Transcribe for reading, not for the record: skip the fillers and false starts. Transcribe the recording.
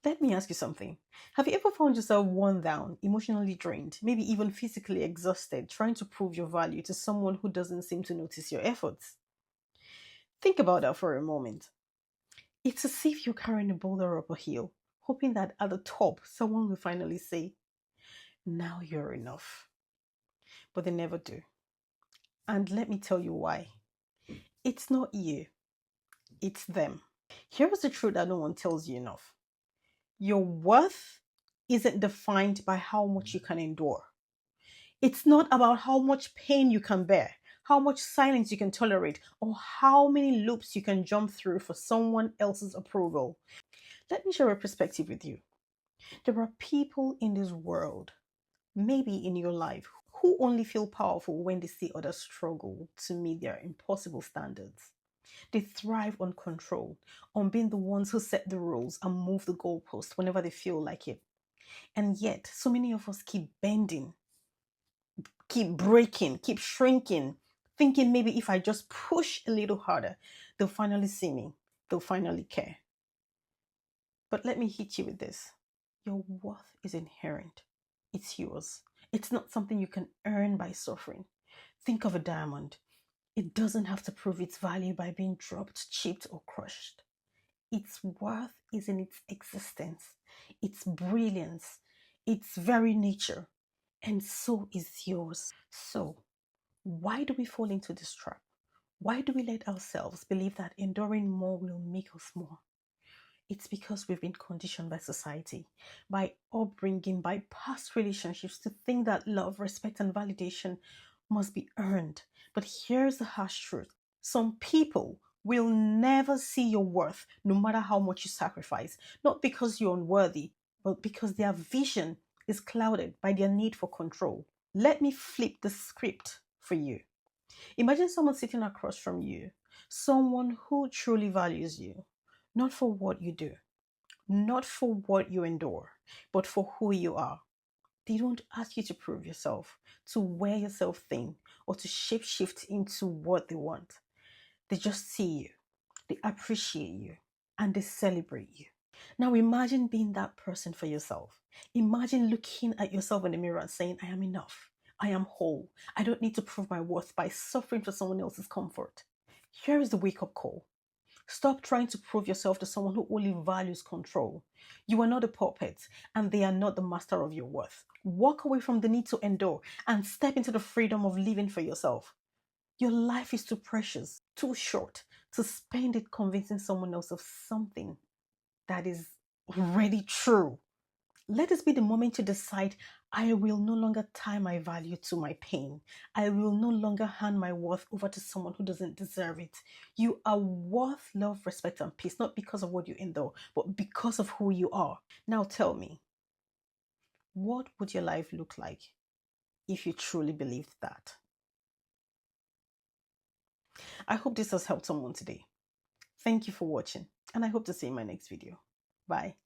Let me ask you something. Have you ever found yourself worn down, emotionally drained, maybe even physically exhausted, trying to prove your value to someone who doesn't seem to notice your efforts? Think about that for a moment. It's as if you're carrying a boulder up a hill, hoping that at the top someone will finally say, "Now you're enough." But they never do. And let me tell you why. It's not you, it's them. Here's the truth that no one tells you enough. Your worth isn't defined by how much you can endure. It's not about how much pain you can bear, how much silence you can tolerate, or how many loops you can jump through for someone else's approval. Let me share a perspective with you. There are people in this world, maybe in your life, who only feel powerful when they see others struggle to meet their impossible standards. They thrive on control, on being the ones who set the rules and move the goalpost whenever they feel like it. And yet, so many of us keep bending, keep breaking, keep shrinking, thinking maybe if I just push a little harder, they'll finally see me, they'll finally care. But let me hit you with this. Your worth is inherent. It's yours. It's not something you can earn by suffering. Think of a diamond. It doesn't have to prove its value by being dropped, chipped, or crushed. Its worth is in its existence, its brilliance, its very nature, and so is yours. So, why do we fall into this trap? Why do we let ourselves believe that enduring more will make us more? It's because we've been conditioned by society, by upbringing, by past relationships to think that love, respect, and validation must be earned. But here's the harsh truth. Some people will never see your worth no matter how much you sacrifice, not because you're unworthy, but because their vision is clouded by their need for control. Let me flip the script for you. Imagine someone sitting across from you, someone who truly values you, not for what you do, not for what you endure, but for who you are. They don't ask you to prove yourself, to wear yourself thin, or to shapeshift into what they want. They just see you, they appreciate you, and they celebrate you. Now imagine being that person for yourself. Imagine looking at yourself in the mirror and saying, "I am enough. I am whole. I don't need to prove my worth by suffering for someone else's comfort." Here is the wake up call. Stop trying to prove yourself to someone who only values control. You are not a puppet, and they are not the master of your worth. Walk away from the need to endure and step into the freedom of living for yourself. Your life is too precious, too short to spend it convincing someone else of something that is already true. Let this be the moment to decide, I will no longer tie my value to my pain. I will no longer hand my worth over to someone who doesn't deserve it. You are worth love, respect, and peace, not because of what you endure, but because of who you are. Now tell me, what would your life look like if you truly believed that? I hope this has helped someone today. Thank you for watching, and I hope to see you in my next video. Bye.